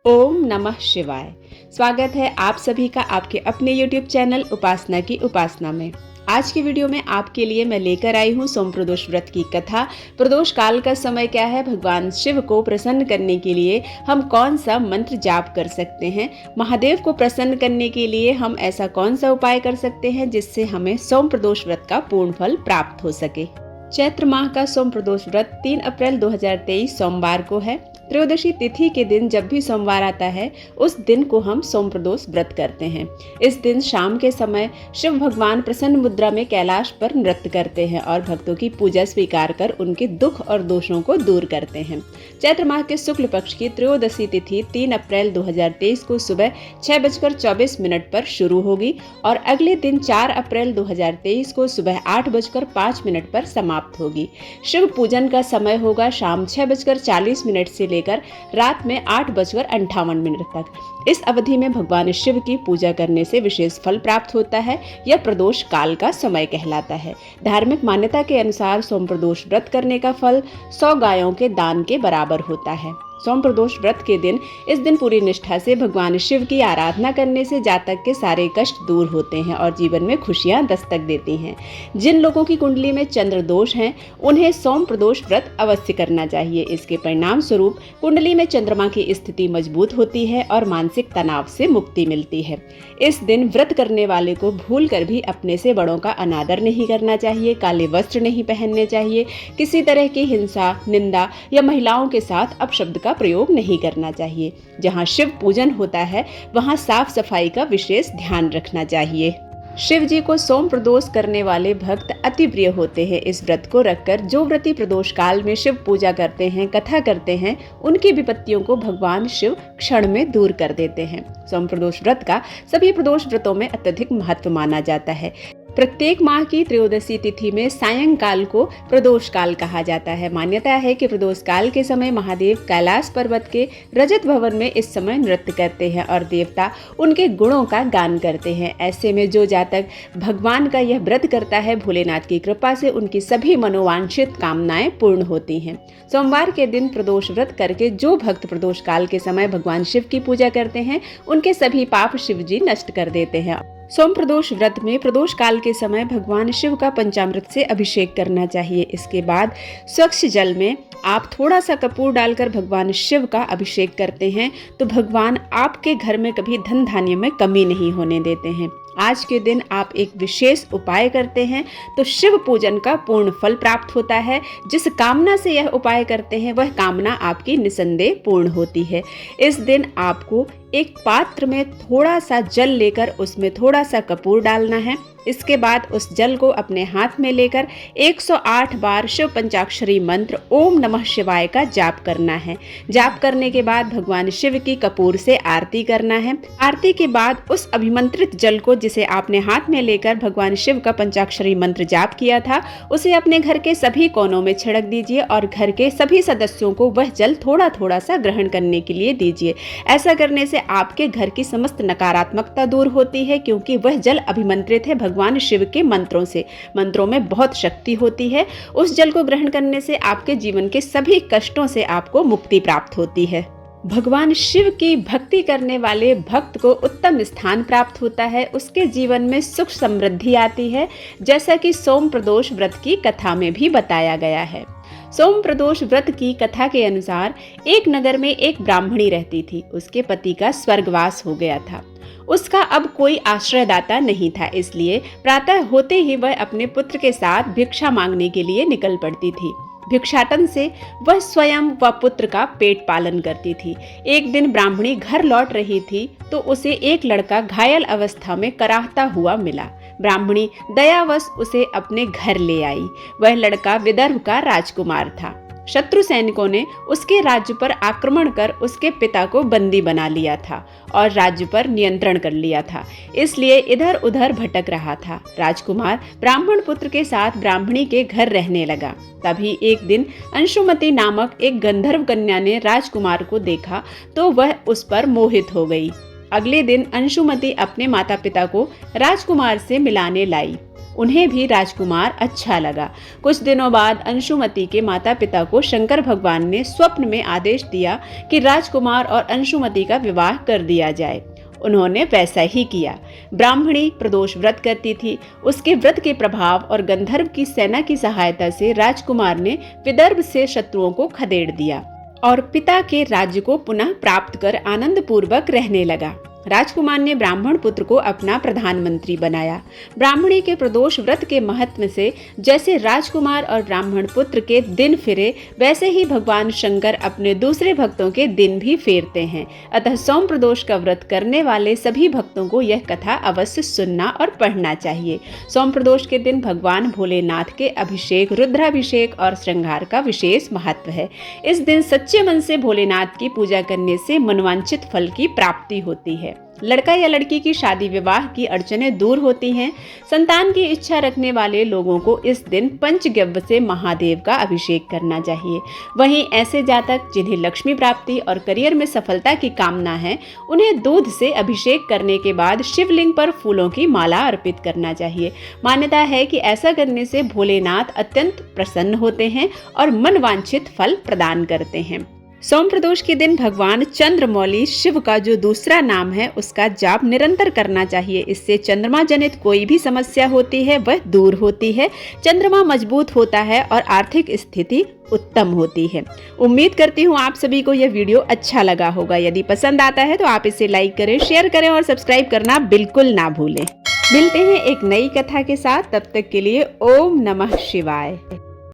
ओम नमः शिवाय। स्वागत है आप सभी का आपके अपने YouTube चैनल उपासना की उपासना में। आज की वीडियो में आपके लिए मैं लेकर आई हूँ सोम प्रदोष व्रत की कथा। प्रदोष काल का समय क्या है, भगवान शिव को प्रसन्न करने के लिए हम कौन सा मंत्र जाप कर सकते हैं, महादेव को प्रसन्न करने के लिए हम ऐसा कौन सा उपाय कर सकते हैं जिससे हमें सोम प्रदोष व्रत का पूर्ण फल प्राप्त हो सके। चैत्र माह का सोम प्रदोष व्रत 3 अप्रैल 2023 सोमवार को है। त्रयोदशी तिथि के दिन जब भी सोमवार आता है उस दिन को हम सोम प्रदोष व्रत करते हैं। इस दिन शाम के समय शिव भगवान प्रसन्न मुद्रा में कैलाश पर नृत्य करते हैं और भक्तों की पूजा स्वीकार कर उनके दुख और दोषों को दूर करते हैं। चैत्र माह के शुक्ल पक्ष की त्रयोदशी तिथि 3 अप्रैल 2023 को सुबह 6:24 पर शुरू होगी और अगले दिन 4 अप्रैल 2023 को सुबह 8:05 पर समाप्त होगी। शिव पूजन का समय होगा शाम 6:40 से लेकर रात में 8:58 तक। इस अवधि में भगवान शिव की पूजा करने से विशेष फल प्राप्त होता है। यह प्रदोष काल का समय कहलाता है। धार्मिक मान्यता के अनुसार सोम प्रदोष व्रत करने का फल 100 गायों के दान के बराबर होता है। सोम प्रदोष व्रत के दिन इस दिन पूरी निष्ठा से भगवान शिव की आराधना करने से जातक के सारे कष्ट दूर होते हैं और जीवन में खुशियां दस्तक देती हैं। जिन लोगों की कुंडली में चंद्र दोष हैं उन्हें सोम प्रदोष व्रत अवश्य करना चाहिए। इसके परिणाम स्वरूप कुंडली में चंद्रमा की स्थिति मजबूत होती है और मानसिक तनाव से मुक्ति मिलती है। इस दिन व्रत करने वाले को भूल कर भी अपने से बड़ों का अनादर नहीं करना चाहिए, काले वस्त्र नहीं पहनने चाहिए, किसी तरह की हिंसा, निंदा या महिलाओं के साथ अपशब्द का प्रयोग नहीं करना चाहिए। जहां शिव पूजन होता है वहां साफ सफाई का विशेष ध्यान रखना चाहिए। शिव जी को सोम प्रदोष करने वाले भक्त अति प्रिय होते हैं। इस व्रत को रखकर जो व्रती प्रदोष काल में शिव पूजा करते हैं, कथा करते हैं, उनकी विपत्तियों को भगवान शिव क्षण में दूर कर देते हैं। सोम प्रदोष व्रत का सभी प्रदोष व्रतों में अत्यधिक महत्व माना जाता है। प्रत्येक माह की त्रयोदशी तिथि में सायंकाल को प्रदोष काल कहा जाता है। मान्यता है कि प्रदोष काल के समय महादेव कैलाश पर्वत के रजत भवन में इस समय नृत्य करते हैं और देवता उनके गुणों का गान करते हैं। ऐसे में जो जातक भगवान का यह व्रत करता है, भोलेनाथ की कृपा से उनकी सभी मनोवांछित कामनाएं पूर्ण होती हैं। सोमवार के दिन प्रदोष व्रत करके जो भक्त प्रदोष काल के समय भगवान शिव की पूजा करते हैं उनके सभी पाप शिव जी नष्ट कर देते हैं। सोम प्रदोष व्रत में प्रदोष काल के समय भगवान शिव का पंचामृत से अभिषेक करना चाहिए। इसके बाद स्वच्छ जल में आप थोड़ा सा कपूर डालकर भगवान शिव का अभिषेक करते हैं तो भगवान आपके घर में कभी धन धान्य में कमी नहीं होने देते हैं। आज के दिन आप एक विशेष उपाय करते हैं तो शिव पूजन का पूर्ण फल प्राप्त होता है। जिस कामना से यह उपाय करते हैं वह कामना आपकी निसंदेह पूर्ण होती है। इस दिन आपको एक पात्र में थोड़ा सा जल लेकर उसमें थोड़ा सा कपूर डालना है। इसके बाद उस जल को अपने हाथ में लेकर 108 बार शिव पंचाक्षरी मंत्र ओम नमः शिवाय का जाप करना है। जाप करने के बाद भगवान शिव की कपूर से आरती करना है। आरती के बाद उस अभिमंत्रित जल को जिसे आपने हाथ में लेकर भगवान शिव का पंचाक्षरी मंत्र जाप किया था उसे अपने घर के सभी कोनों में छिड़क दीजिए और घर के सभी सदस्यों को वह जल थोड़ा थोड़ा सा ग्रहण करने के लिए दीजिए। ऐसा करने से आपके घर की समस्त नकारात्मकता दूर होती है क्योंकि वह जल अभिमंत्रित है भगवान शिव के मंत्रों से। मंत्रों में बहुत शक्ति होती है। उस जल को ग्रहण करने से आपके जीवन के सभी कष्टों से आपको मुक्ति प्राप्त होती है। भगवान शिव की भक्ति करने वाले भक्त को उत्तम स्थान प्राप्त होता है। उसके जीवन में सुख समृद्धि आती है, जैसा कि सोम प्रदोष व्रत की कथा में भी बताया गया है। सोम प्रदोष व्रत की कथा के अनुसार एक नगर में एक ब्राह्मणी रहती थी। उसके पति का स्वर्गवास हो गया था। उसका अब कोई आश्रयदाता नहीं था, इसलिए प्रातः होते ही वह अपने पुत्र के साथ भिक्षा मांगने के लिए निकल पड़ती थी। भिक्षाटन से वह स्वयं व पुत्र का पेट पालन करती थी। एक दिन ब्राह्मणी घर लौट रही थी तो उसे एक लड़का घायल अवस्था में कराहता हुआ मिला। ब्राह्मणी दयावश उसे अपने घर ले आई। वह लड़का विदर्भ का राजकुमार था। शत्रु सैनिकों ने उसके राज्य पर आक्रमण कर उसके पिता को बंदी बना लिया था और राज्य पर नियंत्रण कर लिया था, इसलिए इधर उधर भटक रहा था। राजकुमार ब्राह्मण पुत्र के साथ ब्राह्मणी के घर रहने लगा। तभी एक दिन अंशुमति नामक एक गंधर्व कन्या ने राजकुमार को देखा तो वह उस पर मोहित हो गई। अगले दिन अंशुमति अपने माता पिता को राजकुमार से मिलाने लाई। उन्हें भी राजकुमार अच्छा लगा। कुछ दिनों बाद अंशुमति के माता पिता को शंकर भगवान ने स्वप्न में आदेश दिया कि राजकुमार और अंशुमति का विवाह कर दिया जाए। उन्होंने वैसा ही किया। ब्राह्मणी प्रदोष व्रत करती थी। उसके व्रत के प्रभाव और गंधर्व की सेना की सहायता से राजकुमार ने विदर्भ से शत्रुओं को खदेड़ दिया और पिता के राज्य को पुनः प्राप्त कर आनंद पूर्वक रहने लगा। राजकुमार ने ब्राह्मण पुत्र को अपना प्रधानमंत्री बनाया। ब्राह्मणी के प्रदोष व्रत के महत्व से जैसे राजकुमार और ब्राह्मण पुत्र के दिन फिरे, वैसे ही भगवान शंकर अपने दूसरे भक्तों के दिन भी फेरते हैं। अतः सोम प्रदोष का व्रत करने वाले सभी भक्तों को यह कथा अवश्य सुनना और पढ़ना चाहिए। सोम प्रदोष के दिन भगवान भोलेनाथ के अभिषेक, रुद्राभिषेक और श्रृंगार का विशेष महत्व है। इस दिन सच्चे मन से भोलेनाथ की पूजा करने से मनवांछित फल की प्राप्ति होती है। लड़का या लड़की की शादी विवाह की अड़चनें दूर होती हैं। संतान की इच्छा रखने वाले लोगों को इस दिन पंचगव्य से महादेव का अभिषेक करना चाहिए। वहीं ऐसे जातक जिन्हें लक्ष्मी प्राप्ति और करियर में सफलता की कामना है, उन्हें दूध से अभिषेक करने के बाद शिवलिंग पर फूलों की माला अर्पित करना चाहिए। मान्यता है कि ऐसा करने से भोलेनाथ अत्यंत प्रसन्न होते हैं और मनवांछित फल प्रदान करते हैं। सोम प्रदोष के दिन भगवान चंद्रमौली शिव का जो दूसरा नाम है उसका जाप निरंतर करना चाहिए। इससे चंद्रमा जनित कोई भी समस्या होती है वह दूर होती है, चंद्रमा मजबूत होता है और आर्थिक स्थिति उत्तम होती है। उम्मीद करती हूँ आप सभी को यह वीडियो अच्छा लगा होगा। यदि पसंद आता है तो आप इसे लाइक करें, शेयर करें और सब्सक्राइब करना बिल्कुल ना भूलें। मिलते हैं एक नई कथा के साथ, तब तक के लिए ओम नमः शिवाय।